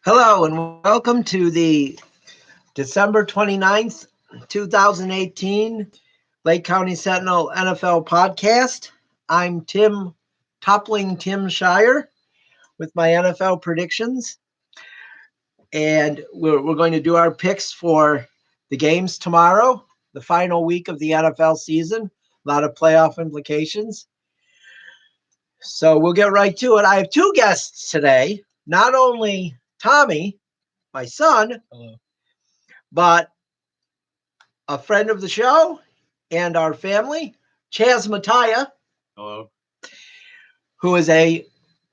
Hello and welcome to the December 29th, 2018 Lake County Sentinel NFL podcast. I'm Toppling Tim Shirer with my NFL predictions. And we're going to do our picks for the games tomorrow, the final week of the NFL season. A lot of playoff implications. So we'll get right to it. I have two guests today, not only Tommy, my son, hello, but a friend of the show and our family, Chaz Matyja, hello, who is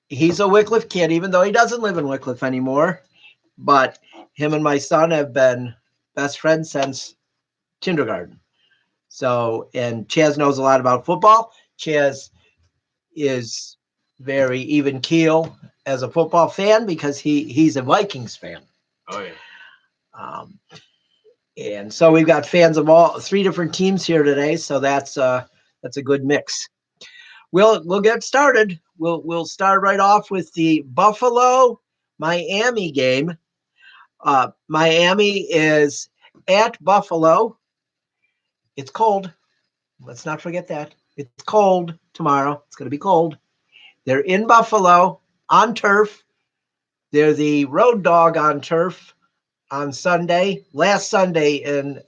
he's a Wycliffe kid, even though he doesn't live in Wycliffe anymore. But him and my son have been best friends since kindergarten. So, and Chaz knows a lot about football. Chaz is very even keel as a football fan because he's a Vikings fan. Oh yeah. And so we've got fans of all three different teams here today. So that's a good mix. We'll get started. We'll start right off with the Buffalo Miami game. Miami is at Buffalo. It's cold. Let's not forget that. It's cold tomorrow. It's going to be cold. They're in Buffalo on turf. They're the road dog on turf on Sunday, last Sunday in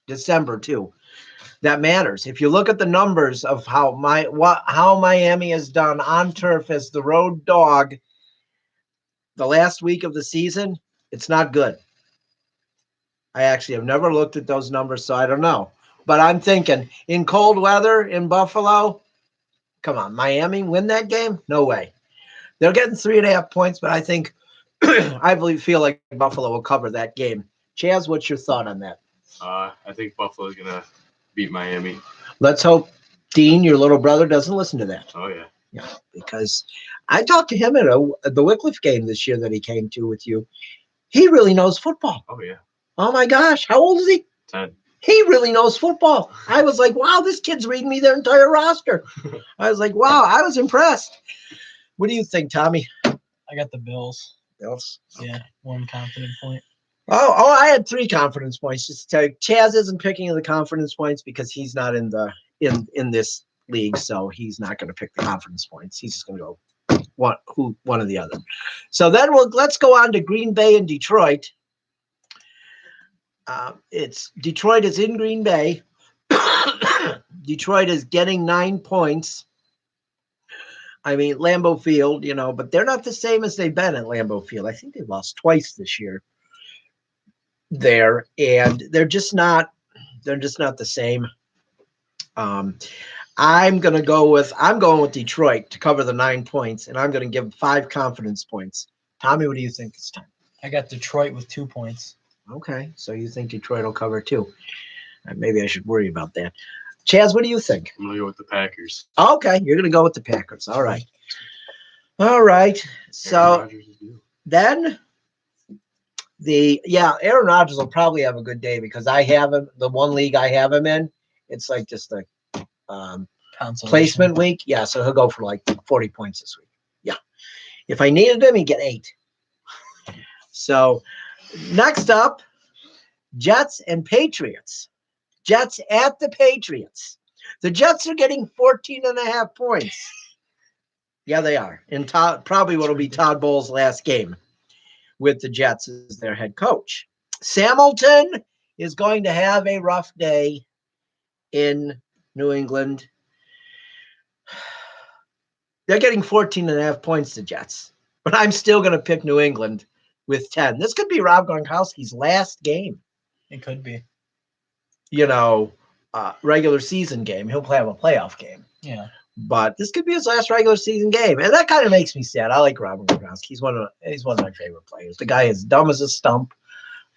December too. That matters. If you look at the numbers of how Miami has done on turf as the road dog the last week of the season, it's not good. I actually have never looked at those numbers, so I don't know. But I'm thinking in cold weather in Buffalo, come on, Miami win that game? No way. They're getting 3.5 points, but I think feel like Buffalo will cover that game. Chaz, what's your thought on that? I think Buffalo's gonna beat Miami. Let's hope Dean, your little brother, doesn't listen to that. Oh yeah. Yeah, because I talked to him at the Wycliffe game this year that he came to with you. He really knows football. Oh yeah. Oh my gosh, how old is he? 10. He really knows football. I was like, wow, this kid's reading me their entire roster. I was like, wow, I was impressed. What do you think, Tommy? I got the Bills. Bills? Yeah, okay. 1 confidence point. Oh, I had 3 confidence points. Just to tell you, Chaz isn't picking the confidence points because he's not in this league, so he's not going to pick the confidence points. He's just going to go one or the other. So then let's go on to Green Bay and Detroit. Detroit is in Green Bay. Detroit is getting 9 points. I mean, Lambeau Field, but they're not the same as they've been at Lambeau Field. I think they've lost twice this year there, and they're just not the same. I'm going with Detroit to cover the 9 points, and I'm going to give 5 confidence points. Tommy, what do you think this time? I got Detroit with 2 points. Okay, so you think Detroit will cover 2. Maybe I should worry about that. Chaz, what do you think? I'm gonna go with the Packers. Okay, you're going to go with the Packers. All right. So then Aaron Rodgers will probably have a good day because I have him. The one league I have him in, it's like just a placement week. Yeah, so he'll go for like 40 points this week. Yeah. If I needed him, he'd get 8. So next up, Jets and Patriots. Jets at the Patriots. The Jets are getting 14.5 points. Yeah, they are. And probably what will be Todd Bowles' last game with the Jets as their head coach. Hamilton is going to have a rough day in New England. They're getting 14.5 points, the Jets. But I'm still going to pick New England with 10. This could be Rob Gronkowski's last game. It could be. Regular season game. He'll have a playoff game. Yeah. But this could be his last regular season game. And that kind of makes me sad. I like Rob Gronkowski. He's one of my favorite players. The guy is dumb as a stump,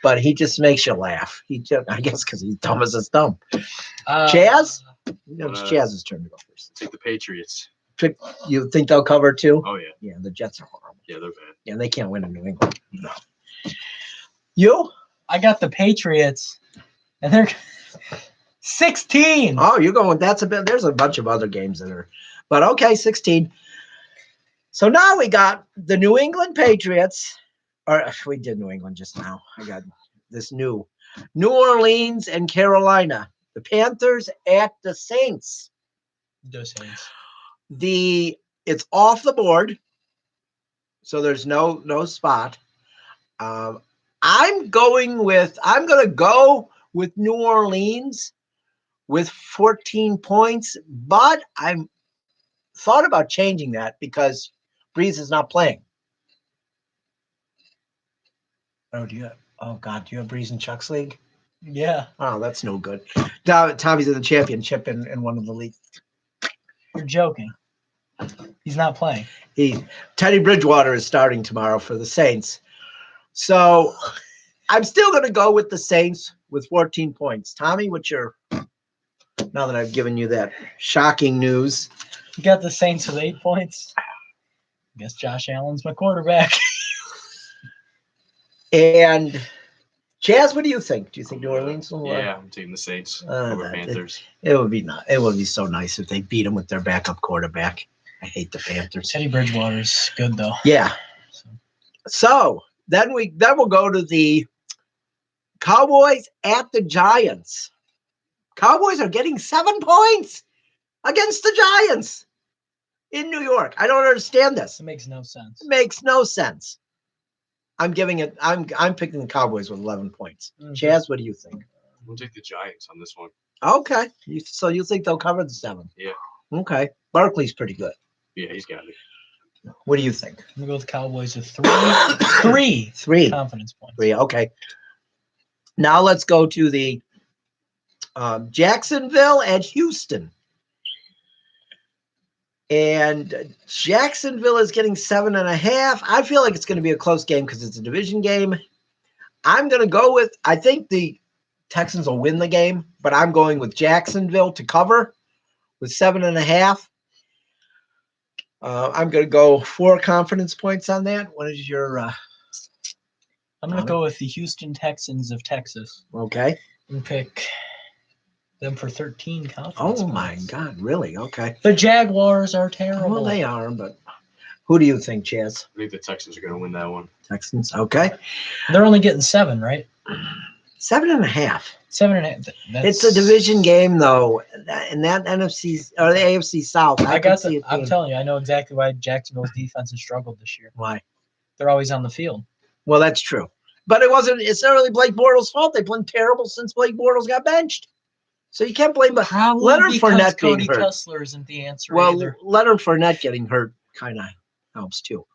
but he just makes you laugh. I guess because he's dumb as a stump. Chaz? It's Chaz's turn to go first. Take the Patriots. You think they'll cover 2? Oh, yeah. Yeah, the Jets are horrible. Yeah, they're bad. Yeah, they can't win in New England. No. You? I got the Patriots, and they're 16. Oh, you're going. There's a bunch of other games that are, but okay, 16. So now we got the New England Patriots Or we did New England just now. I got this New Orleans and Carolina. The Panthers at the Saints. The Saints. It's off the board, so there's no spot. I'm going to go with New Orleans with 14 points, but I'm thought about changing that because Breeze is not playing. Oh, do you have Breeze in Chuck's league? Yeah. Oh, that's no good. Tommy's in the championship in one of the leagues. You're joking. He's not playing. Teddy Bridgewater is starting tomorrow for the Saints. So I'm still going to go with the Saints with 14 points. Tommy, now that I've given you that shocking news. You got the Saints with 8 points. I guess Josh Allen's my quarterback. And Chaz, what do you think? Do you think New Orleans will? Yeah, I'm taking the Saints over Panthers. It would be so nice if they beat them with their backup quarterback. I hate the Panthers. Teddy Bridgewater's good though. Yeah. So then we'll go to the Cowboys at the Giants. Cowboys are getting 7 points against the Giants in New York. I don't understand this. It makes no sense. It makes no sense. I'm picking the Cowboys with 11 points. Mm-hmm. Chaz, what do you think? We'll take the Giants on this one. Okay. So you think they'll cover the 7? Yeah. Okay. Barkley's pretty good. Yeah, he's got it. What do you think? I'm going to go with the Cowboys with 3. 3 confidence points. 3, okay. Now let's go to the Jacksonville at Houston. And Jacksonville is getting 7.5. I feel like it's going to be a close game because it's a division game. I'm going to go with, I think the Texans will win the game, but I'm going with Jacksonville to cover with 7.5. I'm going to go 4 confidence points on that. What is your? I'm going to go with the Houston Texans of Texas. Okay. And pick them for 13 confidence points. My God, really? Okay. The Jaguars are terrible. Well, they are, but who do you think, Chaz? I think the Texans are going to win that one. Texans, okay. They're only getting 7, right? 7.5. 7.5. It's a division game, though, and that NFC or the AFC South. I'm telling you, I know exactly why Jacksonville's defense has struggled this year. Why? They're always on the field. Well, that's true, but it's not really Blake Bortles' fault. They've been terrible since Blake Bortles got benched, so you can't blame. But Leonard Fournette being hurt. Kessler isn't the answer. Well, either. Leonard Fournette getting hurt kind of helps too,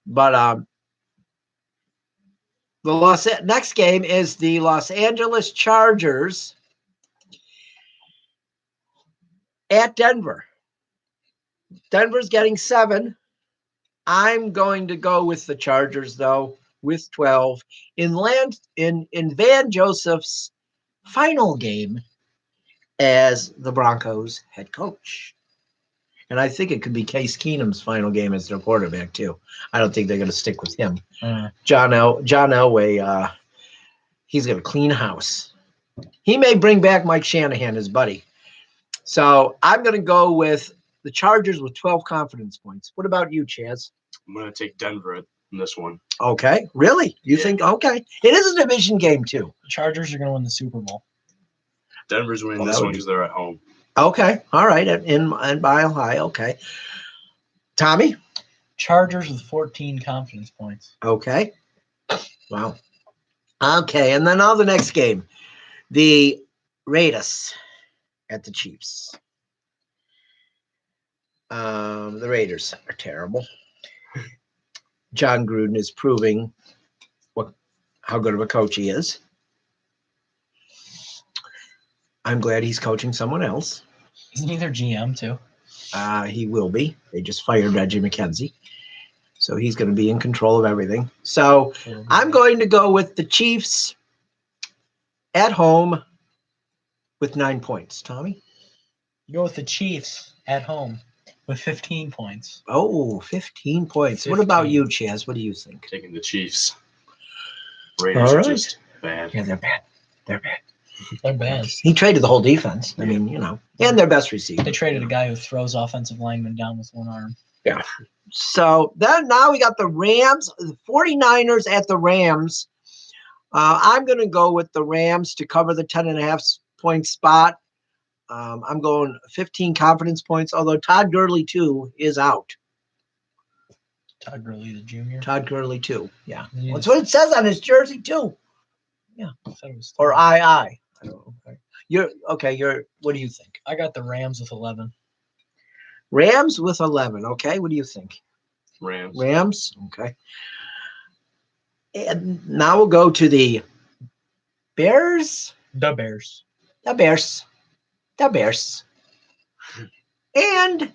but the next game is the Los Angeles Chargers at Denver. Denver's getting 7. I'm going to go with the Chargers, though, with 12 in Van Joseph's final game as the Broncos head coach. And I think it could be Case Keenum's final game as their quarterback, too. I don't think they're going to stick with him. John Elway, he's going to clean house. He may bring back Mike Shanahan, his buddy. So I'm going to go with the Chargers with 12 confidence points. What about you, Chaz? I'm going to take Denver in this one. Okay. Really? You think? Okay. It is a division game, too. The Chargers are going to win the Super Bowl. Denver's winning this one because they're at home. Okay. All right. In Mile High. Okay. Tommy? Chargers with 14 confidence points. Okay. Wow. Okay. And then the next game. The Raiders at the Chiefs. The Raiders are terrible. John Gruden is proving how good of a coach he is. I'm glad he's coaching someone else. Isn't he their GM too? He will be. They just fired Reggie McKenzie. So he's going to be in control of everything. So I'm going to go with the Chiefs at home with 9 points. Tommy? You go with the Chiefs at home with 15 points. Oh, 15 points. 15. What about you, Chaz? What do you think? Taking the Chiefs. Raiders are just bad. Yeah, they're bad. They're bad. They're bad. He traded the whole defense. I mean, and their best receiver. They traded a guy who throws offensive linemen down with one arm. Yeah. So then now we got the Rams, the 49ers at the Rams. I'm going to go with the Rams to cover the 10.5 point spot. I'm going 15 confidence points, although Todd Gurley, too, is out. Todd Gurley, the junior. Todd Gurley, too. Yeah. Yes. That's what it says on his jersey, too. I thought it was Or II. I don't know. What do you think? I got the Rams with 11. Rams with 11. Okay. What do you think? Rams. Rams. Okay. And now we'll go to the Bears. The Bears. The Bears. The Bears. And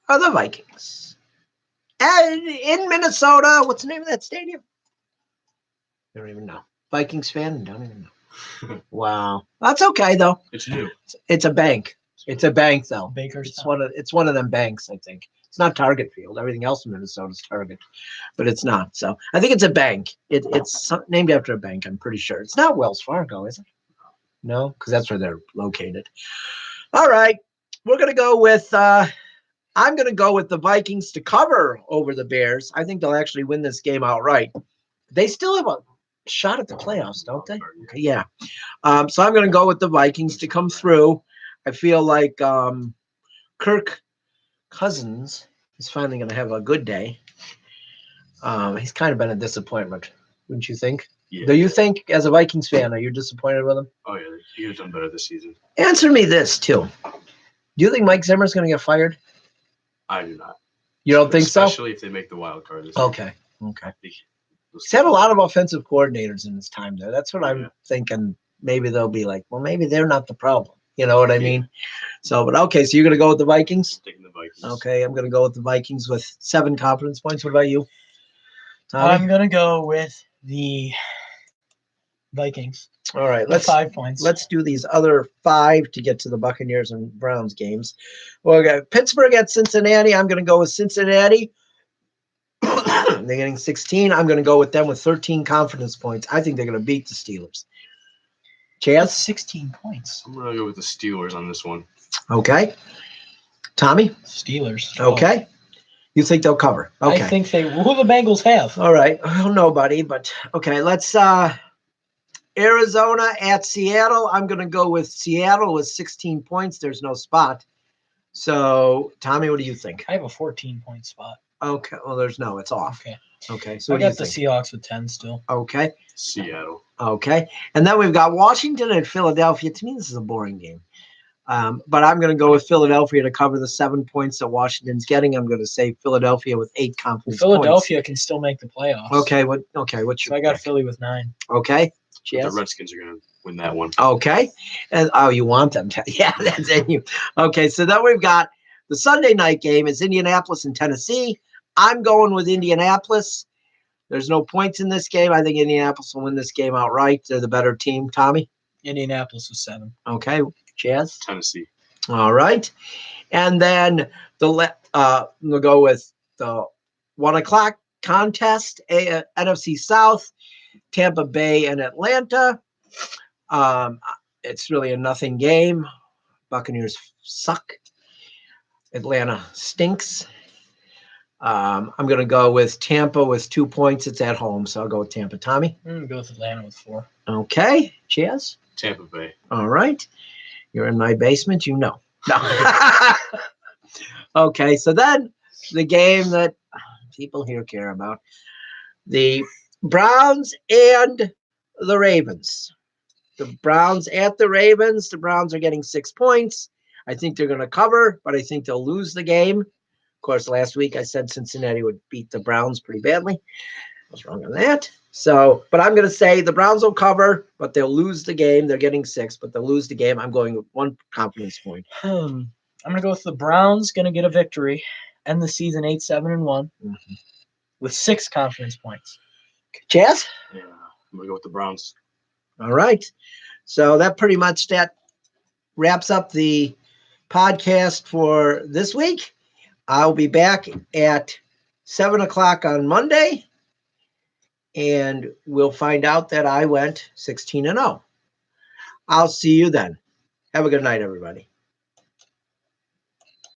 are the Vikings. And in Minnesota, what's the name of that stadium? I don't even know. Vikings fan? Don't even know. Wow. That's okay, though. It's new. It's a bank. It's a bank, though. Baker's. It's one of them banks, I think. It's not Target Field. Everything else in Minnesota is Target, but it's not. So I think it's a bank. It's named after a bank, I'm pretty sure. It's not Wells Fargo, is it? No, because that's where they're located. All right. We're going to go with I'm going to go with the Vikings to cover over the Bears. I think they'll actually win this game outright. They still have a shot at the playoffs, don't they? Okay, yeah. So I'm going to go with the Vikings to come through. I feel like Kirk Cousins is finally going to have a good day. He's kind of been a disappointment, wouldn't you think? Yeah. Do you think, as a Vikings fan, are you disappointed with him? Oh, yeah. He has done better this season. Answer me this, too. Do you think Mike Zimmer's going to get fired? I do not. You don't think so? Especially if they make the wild card this year. Okay. He's had a lot of offensive coordinators in his time there. That's what I'm thinking. Maybe they'll be like, well, maybe they're not the problem. You know what I mean? So, but okay. So you're going to go with the Vikings? Taking the Vikings. Okay. I'm going to go with the Vikings with 7 confidence points. What about you, Tommy? I'm going to go with the Vikings. All right. With 5 points. Let's do these other 5 to get to the Buccaneers and Browns games. Well, we got Pittsburgh at Cincinnati. I'm going to go with Cincinnati. They're getting 16. I'm going to go with them with 13 confidence points. I think they're going to beat the Steelers. That's Chaz? 16 points. I'm going to go with the Steelers on this one. Okay. Tommy? Steelers. Okay. You think they'll cover? Okay. I think they will. The Bengals have. All right. I don't know, buddy, but okay. Let's Arizona at Seattle. I'm going to go with Seattle with 16 points. There's no spot. So, Tommy, what do you think? I have a 14-point spot. Okay. Well, there's no. It's off. Okay. Okay. So I what do you got the think? Seahawks with 10 still. Okay. Seattle. Okay. And then we've got Washington and Philadelphia. To me, this is a boring game. But I'm going to go with Philadelphia to cover the 7 points that Washington's getting. I'm going to say Philadelphia with 8 confidence Philadelphia points. can still make the playoffs. Okay. What's So your I got pick? Philly with 9. Okay. The Yes. Redskins are going to win that one. Okay. And you want them to. Yeah, that's in you. Okay. So then we've got the Sunday night game is Indianapolis and Tennessee. I'm going with Indianapolis. There's no points in this game. I think Indianapolis will win this game outright. They're the better team. Tommy? Indianapolis with 7. Okay. Chaz? Tennessee. All right. And then we'll go with the 1 o'clock contest, NFC South, Tampa Bay and Atlanta. It's really a nothing game. Buccaneers suck. Atlanta stinks. I'm going to go with Tampa with 2 points. It's at home, so I'll go with Tampa. Tommy? I'm going to go with Atlanta with 4. Okay. Chaz? Tampa Bay. All right. You're in my basement, you know. No. Okay, so then the game that people here care about, the Browns and the Ravens. The Browns at the Ravens. The Browns are getting 6 points. I think they're going to cover, but I think they'll lose the game. Of course, last week I said Cincinnati would beat the Browns pretty badly. I was wrong on that. So, but I'm going to say the Browns will cover, but they'll lose the game. They're getting 6, but they'll lose the game. I'm going with 1 confidence point. I'm going to go with the Browns, going to get a victory, end the season 8-7-1 with 6 confidence points. Chaz? Yeah. I'm going to go with the Browns. All right. So that pretty much wraps up the podcast for this week. I'll be back at 7 o'clock on Monday, and we'll find out that I went 16-0. I'll see you then. Have a good night, everybody.